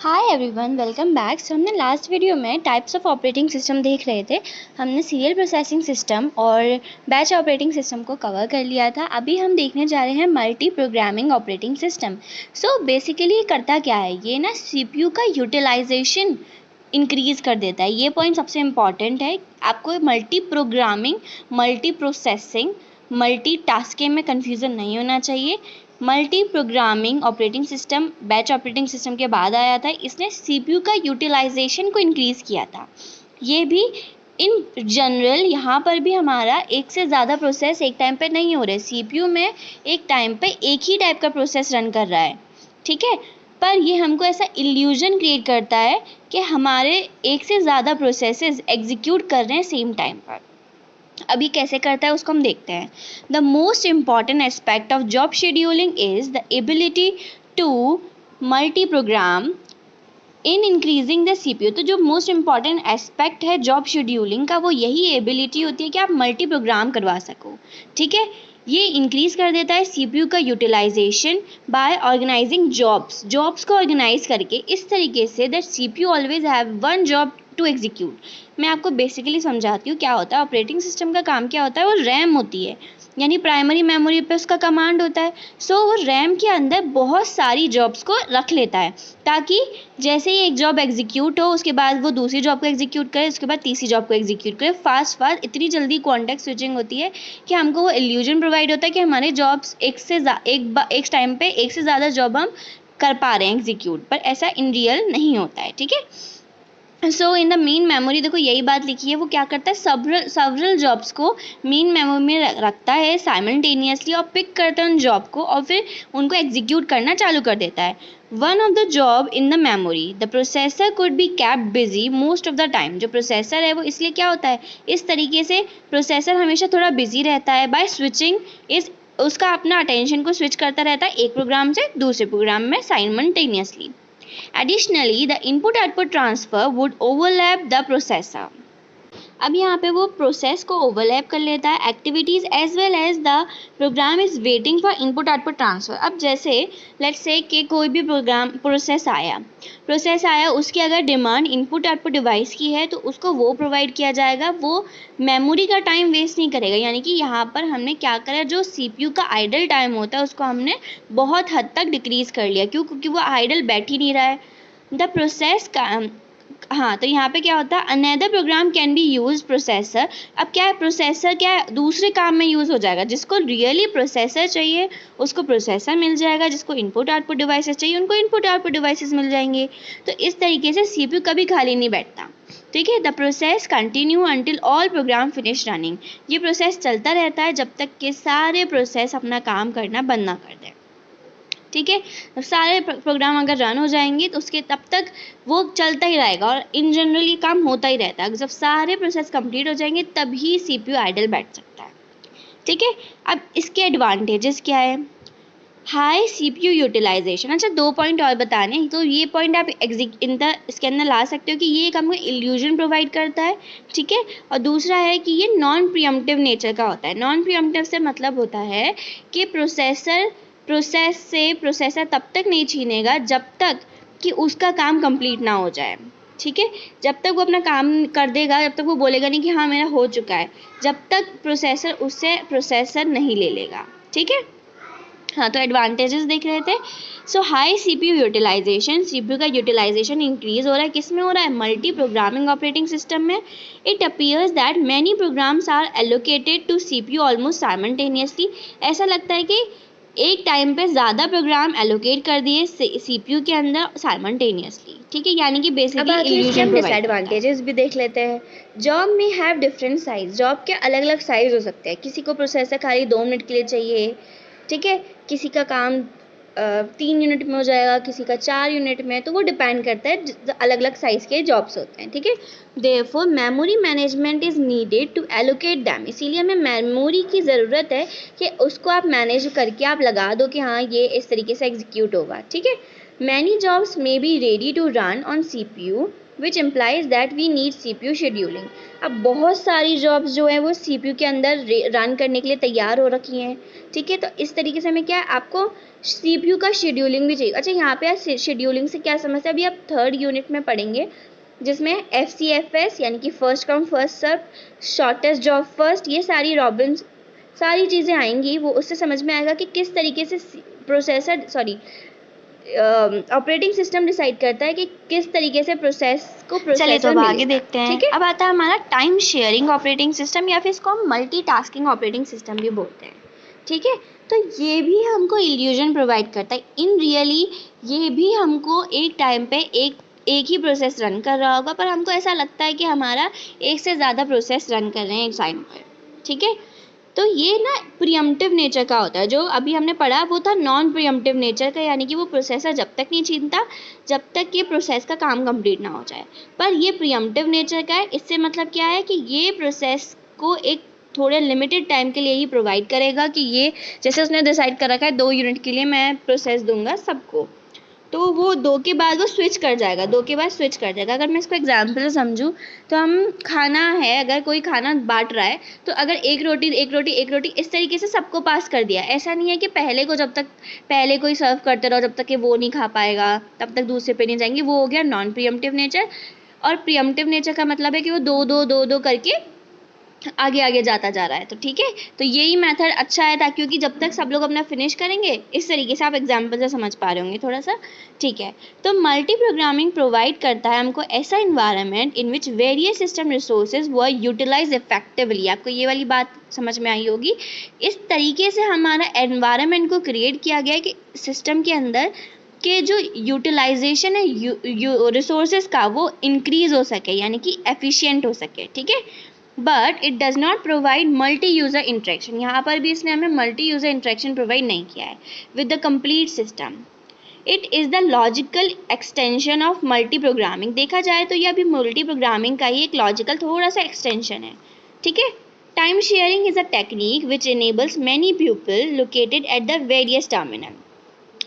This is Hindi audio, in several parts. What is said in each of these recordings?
हाय एवरीवन, वेलकम बैक। सो हमने लास्ट वीडियो में टाइप्स ऑफ ऑपरेटिंग सिस्टम देख रहे थे। हमने सीरियल प्रोसेसिंग सिस्टम और बैच ऑपरेटिंग सिस्टम को कवर कर लिया था। अभी हम देखने जा रहे हैं multi programming operating system. So basically ये करता क्या है, ये ना सीपीयू का यूटिलाइजेशन इंक्रीज़ कर देता है। ये पॉइंट सबसे इम्पॉर्टेंट है। आपको multi programming, multi processing, multi tasking में कन्फ्यूज़न नहीं होना चाहिए। Multi programming operating system batch operating system के बाद आया था। इसने सीपीयू का यूटिलाइजेशन को इंक्रीज़ किया था। ये भी इन जनरल यहाँ पर भी हमारा एक से ज़्यादा प्रोसेस एक टाइम पे नहीं हो रहे। सीपीयू में एक टाइम पे एक ही टाइप का प्रोसेस रन कर रहा है, ठीक है। पर ये हमको ऐसा इल्यूजन क्रिएट करता है कि हमारे एक से ज़्यादा प्रोसेसेस एग्जीक्यूट कर रहे हैं सेम टाइम पर। अभी कैसे करता है उसको हम देखते हैं। The most important aspect of job scheduling is the ability to multi program in increasing the CPU. तो जो मोस्ट इम्पॉर्टेंट एस्पेक्ट है जॉब शेड्यूलिंग का, वो यही एबिलिटी होती है कि आप मल्टी प्रोग्राम करवा सको, ठीक है। ये इंक्रीज कर देता है सीपीयू का यूटिलाइजेशन बाय ऑर्गेनाइजिंग जॉब्स को ऑर्गेनाइज करके इस तरीके से that CPU always have one job to execute. मैं आपको बेसिकली समझाती हूँ क्या होता है। ऑपरेटिंग सिस्टम का काम क्या होता है, वो रैम होती है, यानी प्राइमरी मेमोरी पे उसका कमांड होता है। सो वो रैम के अंदर बहुत सारी जॉब्स को रख लेता है, ताकि जैसे ही एक जॉब एग्जीक्यूट हो उसके बाद वो दूसरी जॉब को एग्जीक्यूट करे, उसके बाद तीसरी जॉब को एग्जीक्यूट करे। फास्ट इतनी जल्दी कॉन्टेक्स्ट स्विचिंग होती है कि हमको वो इल्यूजन प्रोवाइड होता है कि हमारे जॉब्स एक टाइम पे एक से ज़्यादा जॉब हम कर पा रहे हैं एग्जीक्यूट, पर ऐसा इन रियल नहीं होता है, ठीक है। सो इन द मेन मेमोरी, देखो यही बात लिखी है, वो क्या करता है, सेवरल जॉब्स को मेन मेमोरी में रखता है साइमल्टेनियसली और पिक करता है उन जॉब को और फिर उनको एग्जीक्यूट करना चालू कर देता है। One of the job in the memory the processor could be kept busy most of the time. जो प्रोसेसर है वो इसलिए क्या होता है, इस तरीके से प्रोसेसर हमेशा थोड़ा बिजी रहता है बाय स्विचिंग इस उसका अपना अटेंशन को स्विच करता रहता है एक प्रोग्राम से दूसरे प्रोग्राम में simultaneously. Additionally, the input-output transfer would overlap the processor. अब यहाँ पे वो प्रोसेस को ओवरलैप कर लेता है activities as well as the program is waiting for input output transfer. अब जैसे लेट्स से कि कोई भी प्रोसेस आया उसकी अगर डिमांड इनपुट आउटपुट डिवाइस की है तो उसको वो प्रोवाइड किया जाएगा। वो मेमोरी का टाइम वेस्ट नहीं करेगा, यानी कि यहाँ पर हमने क्या करा, जो सीपीयू का आइडल टाइम होता है उसको हमने बहुत हद तक डिक्रीज़ कर लिया। क्यों? क्योंकि वो आइडल बैठ ही नहीं रहा है। द प्रोसेस का हाँ, तो यहाँ पे क्या होता है, another program can be use processor. अब क्या है, प्रोसेसर क्या है, दूसरे काम में यूज़ हो जाएगा। जिसको रियली प्रोसेसर चाहिए उसको प्रोसेसर मिल जाएगा, जिसको इनपुट आउटपुट डिवाइसेस चाहिए उनको इनपुट आउटपुट डिवाइसेस मिल जाएंगे। तो इस तरीके से सीपीयू कभी खाली नहीं बैठता, ठीक है। The process continue until all programme finish running. ये प्रोसेस चलता रहता है जब तक कि सारे प्रोसेस अपना काम करना बंद ना कर दें, ठीक है। सारे प्रोग्राम अगर रन हो जाएंगे तो उसके तब तक वो चलता ही रहेगा और इन जनरल ये काम होता ही रहता है। जब सारे प्रोसेस कंप्लीट हो जाएंगे तभी सीपीयू आइडल बैठ सकता है, ठीक है। अब इसके एडवांटेजेस क्या है, हाई सीपीयू यूटिलाइजेशन। अच्छा, 2 पॉइंट और बताने, तो ये पॉइंट आप इसके अंदर ला सकते हो कि ये एक हमको इल्यूजन प्रोवाइड करता है, ठीक है। और दूसरा है कि ये नॉन प्रीएम्प्टिव नेचर का होता है। नॉन प्रीएम्प्टिव से मतलब होता है कि प्रोसेस से प्रोसेसर तब तक नहीं छीनेगा जब तक कि उसका काम कंप्लीट ना हो जाए, ठीक है। जब तक वो अपना काम कर देगा जब तक वो बोलेगा नहीं कि हाँ मेरा हो चुका है, जब तक प्रोसेसर उससे प्रोसेसर नहीं ले लेगा, ठीक है। हाँ, तो एडवांटेजेस देख रहे थे। So high CPU utilization, CPU का यूटिलाइजेशन इंक्रीज हो रहा है, किस में हो रहा है, मल्टी प्रोग्रामिंग ऑपरेटिंग सिस्टम में। It appears that many programs are allocated to CPU almost simultaneously. ऐसा लगता है कि एक टाइम पे ज़्यादा प्रोग्राम एलोकेट कर दिए सीपीयू के अंदर साइमल्टेनियसली, ठीक है। यानी कि बेसिकली इल्यूजन डिसएडवांटेजेस भी देख लेते हैं। जॉब में हैव डिफरेंट साइज, जॉब के अलग अलग साइज हो सकते हैं। किसी को प्रोसेसर खाली 2 मिनट के लिए चाहिए, ठीक है। किसी का काम 3 यूनिट में हो जाएगा, किसी का 4 यूनिट में, तो वो डिपेंड करता है, अलग अलग साइज़ के जॉब्स होते हैं, ठीक है। Therefore memory management is needed to allocate them. इसीलिए हमें मेमोरी की ज़रूरत है कि उसको आप मैनेज करके आप लगा दो कि हाँ ये इस तरीके से एग्जीक्यूट होगा, ठीक है। Many jobs may be ready to run on CPU which implies that we need CPU scheduling. अब बहुत सारी जॉब्स जो है वो CPU के अंदर रन करने के लिए तैयार हो रखी हैं, ठीक है। तो इस तरीके से हमें क्या है, आपको CPU का शेड्यूलिंग भी चाहिए। अच्छा, यहाँ पे शेड्यूलिंग से क्या समझते हैं, अभी आप 3rd यूनिट में पढ़ेंगे, जिसमें FCFS यानी कि first come first serve, shortest job first, ये सारी रॉबिन्स सारी चीज़ें आएंगी। वो उससे समझ में आएगा कि किस तरीके से ऑपरेटिंग सिस्टम डिसाइड करता है कि किस तरीके से चलिए तो अब आगे देखते हैं। ठीक है, अब आता है हमारा टाइम शेयरिंग ऑपरेटिंग सिस्टम, या फिर इसको हम मल्टीटास्किंग ऑपरेटिंग सिस्टम भी बोलते हैं, ठीक है। तो ये भी हमको इल्यूजन प्रोवाइड करता है। इन रियली ये भी हमको एक टाइम पे एक ही प्रोसेस रन कर रहा होगा, पर हमको ऐसा लगता है कि हमारा एक से ज़्यादा प्रोसेस रन कर रहे हैं एक टाइम पर, ठीक है। तो ये ना प्रीएम्प्टिव नेचर का होता है। जो अभी हमने पढ़ा वो था नॉन प्रीएम्प्टिव नेचर का, यानी कि वो प्रोसेसर जब तक नहीं छीनता जब तक ये प्रोसेस का काम कंप्लीट ना हो जाए। पर ये प्रीएम्प्टिव नेचर का है। इससे मतलब क्या है कि ये प्रोसेस को एक थोड़े लिमिटेड टाइम के लिए ही प्रोवाइड करेगा, कि ये जैसे उसने डिसाइड कर रखा है 2 यूनिट के लिए मैं प्रोसेस दूंगा सबको, तो वो 2 के बाद वो स्विच कर जाएगा, 2 के बाद स्विच कर जाएगा। अगर मैं इसको एग्जाम्पल से समझूँ तो हम खाना है, अगर कोई खाना बांट रहा है तो अगर एक रोटी इस तरीके से सबको पास कर दिया। ऐसा नहीं है कि पहले कोई सर्व करते रहो जब तक कि वो नहीं खा पाएगा तब तक दूसरे पे नहीं जाएंगे। वो हो गया नॉन प्रीएम्प्टिव नेचर। और प्रीएम्प्टिव नेचर का मतलब है कि वो दो करके आगे आगे जाता जा रहा है। तो ठीक है, तो यही मेथड अच्छा है, ताकि क्योंकि जब तक सब लोग अपना फिनिश करेंगे, इस तरीके से आप एग्जाम्पल से समझ पा रहे होंगे थोड़ा सा, ठीक है। तो मल्टी प्रोग्रामिंग प्रोवाइड करता है हमको ऐसा environment in which various system resources were utilize effectively. आपको ये वाली बात समझ में आई होगी। इस तरीके से हमारा एनवायरमेंट को क्रिएट किया गया है कि सिस्टम के अंदर के जो यूटिलाइजेशन है रिसोर्सेज का वो इंक्रीज हो सके, यानी कि एफिशिएंट हो सके, ठीक है। But it does not provide multi user interaction. यहाँ पर भी इसने हमें मल्टी यूज़र इंटरेक्शन प्रोवाइड नहीं किया है with the complete system. It is the logical extension of multi programming. देखा जाए तो यह अभी मल्टी प्रोग्रामिंग का ही एक लॉजिकल थोड़ा सा एक्सटेंशन है, ठीक है। Time sharing is a technique which enables many people located at the various terminal.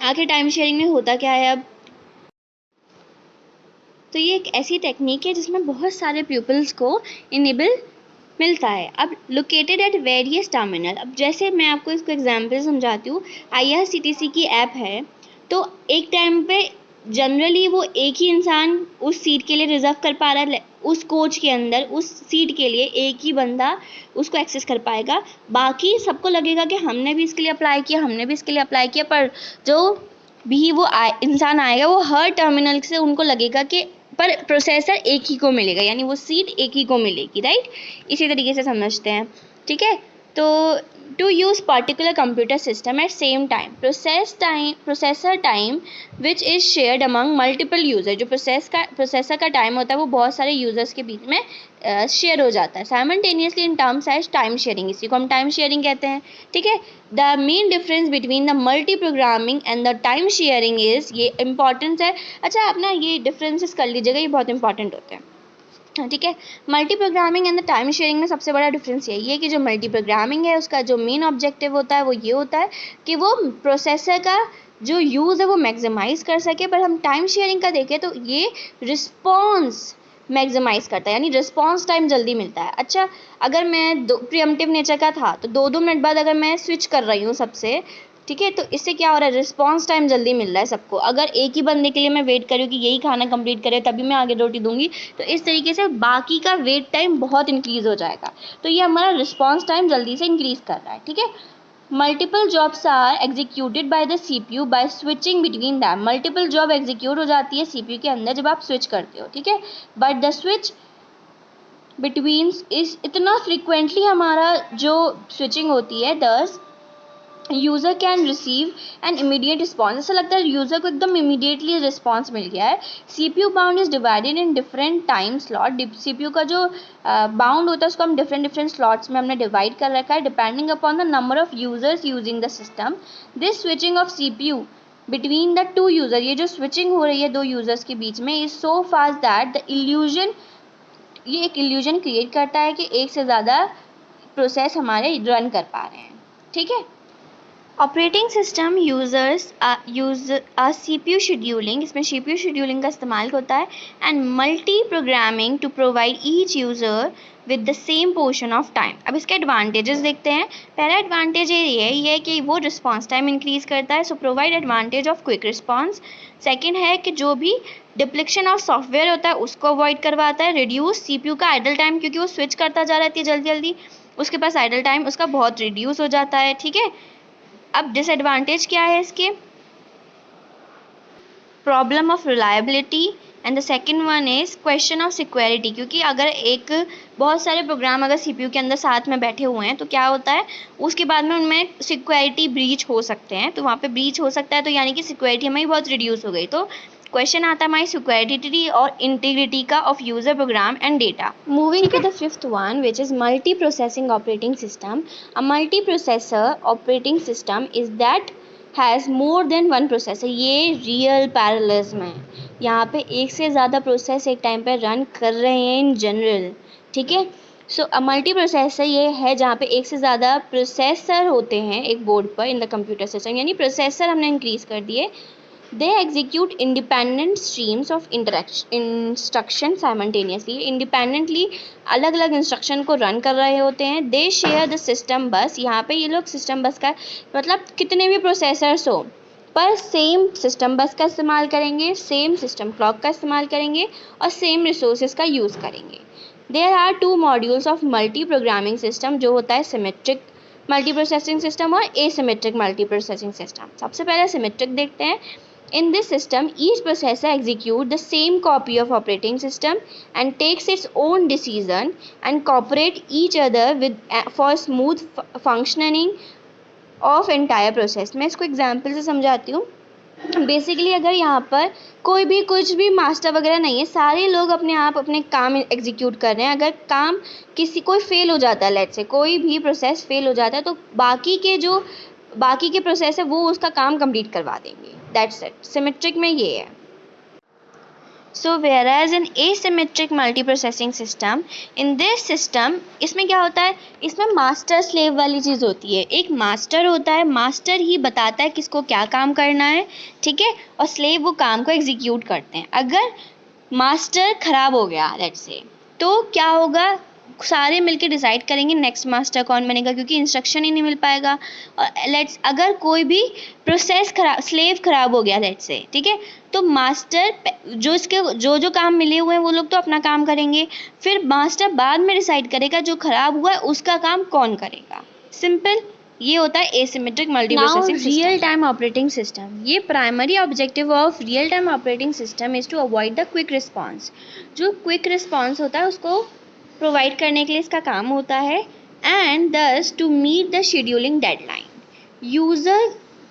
आखिर टाइम शेयरिंग में होता क्या है अब? तो ये एक ऐसी टेक्निक है जिसमें बहुत सारे पीपल्स को इनेबल मिलता है। अब लोकेटेड एट वेरियस टर्मिनल, अब जैसे मैं आपको इसको एग्जांपल समझाती हूँ। IRCTC की ऐप है, तो एक टाइम पे जनरली वो एक ही इंसान उस सीट के लिए रिजर्व कर पा रहा है, उस कोच के अंदर उस सीट के लिए एक ही बंदा उसको एक्सेस कर पाएगा। बाकी सबको लगेगा कि हमने भी इसके लिए अप्लाई किया, पर जो भी वो इंसान आएगा वो हर टर्मिनल से उनको लगेगा कि पर प्रोसेसर एक ही को मिलेगा, यानी वो सीट एक ही को मिलेगी, राइट। इसी तरीके से समझते हैं, ठीक है। तो to use particular computer system at same time, processor time which is shared among multiple user. जो प्रोसेसर का टाइम होता है वो बहुत सारे यूज़र्स के बीच में शेयर हो जाता है simultaneously in terms as time sharing. इसी को हम टाइम शेयरिंग कहते हैं, ठीक है। The main difference between the multi programming and the time sharing is, ये इंपॉर्टेंस है। अच्छा, आप ना ये डिफरेंसेस कर लीजिएगा, ये बहुत इंपॉर्टेंट होते हैं, ठीक है। Multi programming and the time sharing में सबसे बड़ा डिफरेंस यही है कि जो मल्टी प्रोग्रामिंग है उसका जो मेन ऑब्जेक्टिव होता है वो ये होता है कि वो प्रोसेसर का जो यूज़ है वो मैक्सिमाइज़ कर सके। पर हम टाइम शेयरिंग का देखें तो ये रिस्पॉन्स मैक्सिमाइज़ करता है, यानी रिस्पॉन्स टाइम जल्दी मिलता है। अच्छा, अगर मैं प्रीएम्प्टिव नेचर का था तो 2-2 मिनट बाद अगर मैं स्विच कर रही हूँ सबसे, ठीक है, तो इससे क्या हो रहा है, रिस्पॉन्स टाइम जल्दी मिल रहा है सबको। अगर एक ही बंदे के लिए मैं वेट करूँ कि यही खाना कंप्लीट करे तभी मैं आगे रोटी दूंगी, तो इस तरीके से बाकी का वेट टाइम बहुत इंक्रीज़ हो जाएगा। तो ये हमारा रिस्पॉन्स टाइम जल्दी से इंक्रीज़ कर रहा है, ठीक है। Multiple jobs are executed by the CPU by switching between them. Multiple job execute हो जाती है CPU के अंदर जब आप स्विच करते हो, ठीक है। बट द स्विच बिटवीन इस इतना फ्रिक्वेंटली हमारा जो स्विचिंग होती है, दस user can receive an immediate response. ऐसा लगता है यूज़र को एकदम इमीडिएटली रिस्पॉन्स मिल गया है। CPU bound is divided in different time slot. CPU का जो बाउंड होता है उसको हम डिफरेंट स्लॉट्स में हमने डिवाइड कर रखा है depending upon the number of users using the system. This switching off CPU between the 2 user, ये जो स्विचिंग हो रही है 2 यूज़र्स के बीच में, is so fast that the illusion, ये एक इल्यूजन क्रिएट करता है कि एक से ज़्यादा प्रोसेस हमारे रन कर पा रहे हैं, ठीक है। Operating system users use CPU scheduling, इसमें CPU शेड्यूलिंग का इस्तेमाल होता है, and multi programming to provide each user with the same portion of time. अब इसके एडवांटेजेस देखते हैं। पहला एडवांटेज ये है कि वो रिस्पॉन्स टाइम इंक्रीज करता है, so provide advantage of quick response. Second है कि जो भी डिप्लीशन ऑफ सॉफ्टवेयर होता है उसको अवॉइड करवाता है। रिड्यूस CPU का आइडल टाइम, क्योंकि वो स्विच करता जा रहा है जल्दी जल्दी, उसके पास आइडल टाइम उसका बहुत रिड्यूस हो जाता है। ठीक है, अब डिसएडवांटेज क्या है इसके? Problem of reliability, and the second one is question of security, क्योंकि अगर एक बहुत सारे प्रोग्राम अगर CPU के अंदर साथ में बैठे हुए हैं तो क्या होता है, उसके बाद में उनमें सिक्योरिटी ब्रीच हो सकते हैं, तो वहाँ पे ब्रीच हो सकता है, तो यानी कि सिक्योरिटी हमारी बहुत रिड्यूस हो गई। तो क्वेश्चन आता है हमारी सिक्योरिटी और इंटीग्रिटी का of user program and data. Moving to the fifth one which is multi processing operating system. A multi processor operating system is that has more than one processor. ये रियल पैरेललिज्म है, यहाँ पे एक से ज़्यादा प्रोसेस एक टाइम पे रन कर रहे हैं इन जनरल। ठीक है, सो अ मल्टी प्रोसेसर ये है जहाँ पे एक से ज़्यादा प्रोसेसर होते हैं एक बोर्ड पर इन द कंप्यूटर सिस्टम, यानी प्रोसेसर हमने इंक्रीज कर दिए। They execute independent streams of instruction simultaneously. Independently अलग अलग इंस्ट्रक्शन को रन कर रहे होते हैं। They share the system bus. यहाँ पे ये लोग सिस्टम बस का मतलब कितने भी प्रोसेसर्स हो पर सेम सिस्टम बस का इस्तेमाल करेंगे, सेम सिस्टम क्लॉक का इस्तेमाल करेंगे और सेम रिसोर्सेज का यूज़ करेंगे। There are two modules of multi programming system, जो होता है सिमेट्रिक मल्टी प्रोसेसिंग सिस्टम और एसिमेट्रिक मल्टी प्रोसेसिंग सिस्टम। सबसे पहले सिमेट्रिक देखते हैं। In this system, each processor executes the same copy of operating system and takes its own decision and cooperate each other with for smooth functioning of entire process। मैं इसको एग्जाम्पल से समझाती हूँ। बेसिकली अगर यहाँ पर कोई भी कुछ भी मास्टर वगैरह नहीं है, सारे लोग अपने आप अपने काम एग्जीक्यूट कर रहे हैं। अगर काम किसी कोई फेल हो जाता है, लेट्स से कोई भी प्रोसेस फेल हो जाता है, तो बाकी के प्रोसेस है वो उसका काम कंप्लीट करवा देंगे। That's it. सिमेट्रिक में ये है। सो whereas in asymmetric multiprocessing system, in this system इसमें क्या होता है, इसमें मास्टर स्लेव वाली चीज़ होती है। एक मास्टर होता है, मास्टर ही बताता है किसको क्या काम करना है, ठीक है, और स्लेव वो काम को एग्जीक्यूट करते हैं। अगर मास्टर खराब हो गया लेट्स से, तो क्या होगा, सारे मिलके डिसाइड करेंगे नेक्स्ट मास्टर कौन बनेगा, क्योंकि इंस्ट्रक्शन ही नहीं मिल पाएगा। और अगर कोई भी प्रोसेस खराब, स्लेव खराब हो गया लेट्स से, ठीक है, तो मास्टर जो इसके जो काम मिले हुए हैं वो लोग तो अपना काम करेंगे, फिर मास्टर बाद में डिसाइड करेगा जो खराब हुआ है उसका काम कौन करेगा। सिंपल, ये होता है asymmetric multi processing system. Real time operating system, ये primary objective of real time operating system is to avoid the quick response. जो क्विक रिस्पॉन्स होता है उसको प्रोवाइड करने के लिए इसका काम होता है, and thus to meet the scheduling deadline.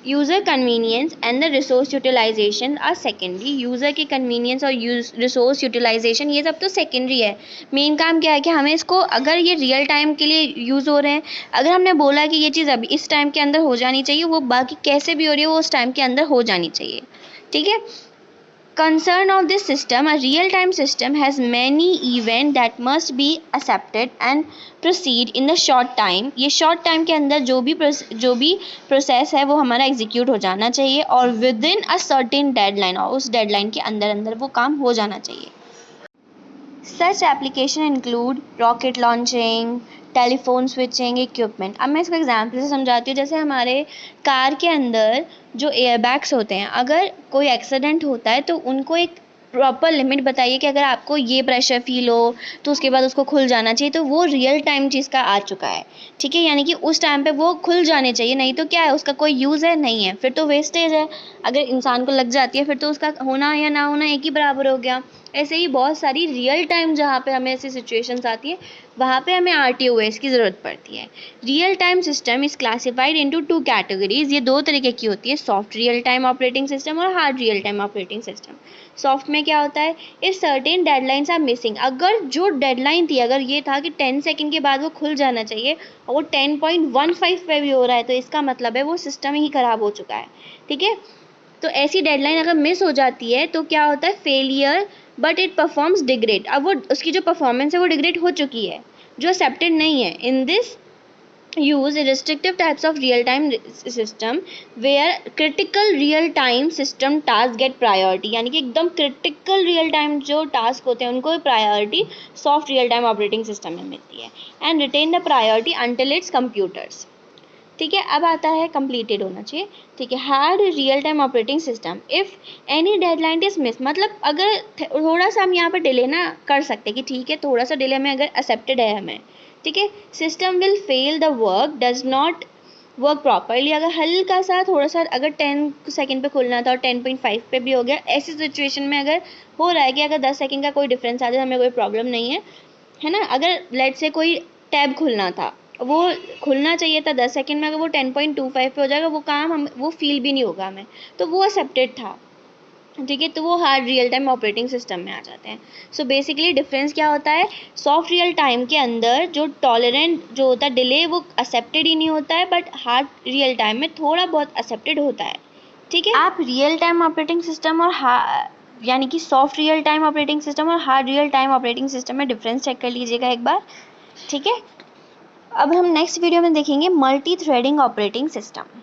User convenience and the resource utilization are secondary. User की कन्वीनियंस और रिसोर्स यूटिलाइजेशन ये सब तो सेकेंडरी है। मेन काम क्या है कि हमें इसको, अगर ये रियल टाइम के लिए यूज़ हो रहे हैं, अगर हमने बोला कि ये चीज़ अभी इस टाइम के अंदर हो जानी चाहिए, वो बाकी कैसे भी हो रही है वो उस टाइम के अंदर हो जानी चाहिए। ठीक है, concern of this system, a real-time system has many events that must be accepted and proceed in the short time। ये short time के अंदर जो भी प्रोसेस है वो हमारा एग्जीक्यूट हो जाना चाहिए और within a certain deadline, और उस डेडलाइन के अंदर वो काम हो जाना चाहिए। Such application include rocket launching, telephone switching, equipment. अब मैं इसको एग्जाम्पल से समझाती हूँ। जैसे हमारे कार के अंदर जो एयरबैग्स होते हैं, अगर कोई एक्सीडेंट होता है तो उनको एक प्रॉपर लिमिट बताइए कि अगर आपको ये प्रेशर फील हो तो उसके बाद उसको खुल जाना चाहिए, तो वो रियल टाइम चीज़ का आ चुका है। ठीक है, यानी कि उस टाइम पे वो खुल जाने चाहिए, नहीं तो क्या है, उसका कोई यूज़ है नहीं है, फिर तो वेस्टेज है। अगर इंसान को लग जाती है फिर तो उसका होना या ना होना एक ही बराबर हो गया। ऐसे ही बहुत सारी रियल टाइम जहाँ पे हमें ऐसी सिचुएशंस आती है वहाँ पे हमें RTOS की ज़रूरत पड़ती है। Real time system is classified into 2 categories. ये 2 तरीके की होती है, soft real time operating system और hard real time operating system. Soft में क्या होता है, if certain deadlines are missing, अगर जो डेडलाइन थी, अगर ये था कि 10 सेकंड के बाद वो खुल जाना चाहिए और वो 10.15 पे भी हो रहा है, तो इसका मतलब है वो सिस्टम ही ख़राब हो चुका है। ठीक है, तो ऐसी डेडलाइन अगर मिस हो जाती है तो क्या होता है, failure but it performs degrade. अब वो उसकी जो परफॉर्मेंस है वो डिग्रेड हो चुकी है, जो एक्सेप्टेड नहीं है। In this use restrictive types of real time system where critical real time system task get priority, यानी कि एकदम critical real time जो task होते हैं उनको priority soft real time operating system में मिलती है, and retain the priority until its computers. ठीक है, अब आता है completed होना चाहिए. ठीक है, hard real time operating system if any deadline is miss, मतलब अगर थोड़ा सा हम यहाँ पर डिले ना कर सकते कि ठीक है थोड़ा सा डिले में अगर एक्सेप्टेड है हमें, ठीक है, system will fail the work does not work properly. अगर हल्का सा थोड़ा सा अगर 10 सेकंड पे खुलना था और 10.5 पे भी हो गया, ऐसी सिचुएशन में अगर हो रहा है कि अगर 10 सेकंड का कोई डिफरेंस आ जाए हमें कोई प्रॉब्लम नहीं है ना. अगर लेट से कोई टैब खुलना था, वो खुलना चाहिए था 10 सेकंड में, अगर वो 10.25 पे हो जाएगा वो काम हम वो फील भी नहीं होगा हमें, तो वो एक्सेप्टेड था. ठीक है, तो वो hard real time operating system में आ जाते हैं. सो बेसिकली डिफरेंस क्या होता है, सॉफ्ट रियल टाइम के अंदर जो टॉलरेंट जो होता है डिले वो एक्सेप्टेड ही नहीं होता है, बट हार्ड रियल टाइम में थोड़ा बहुत एक्सेप्टेड होता है. ठीक है, आप रियल टाइम ऑपरेटिंग सिस्टम और यानी कि soft real time operating system और hard real time operating system में डिफरेंस चेक कर लीजिएगा एक बार. ठीक है, अब हम नेक्स्ट वीडियो में देखेंगे मल्टी थ्रेडिंग ऑपरेटिंग सिस्टम.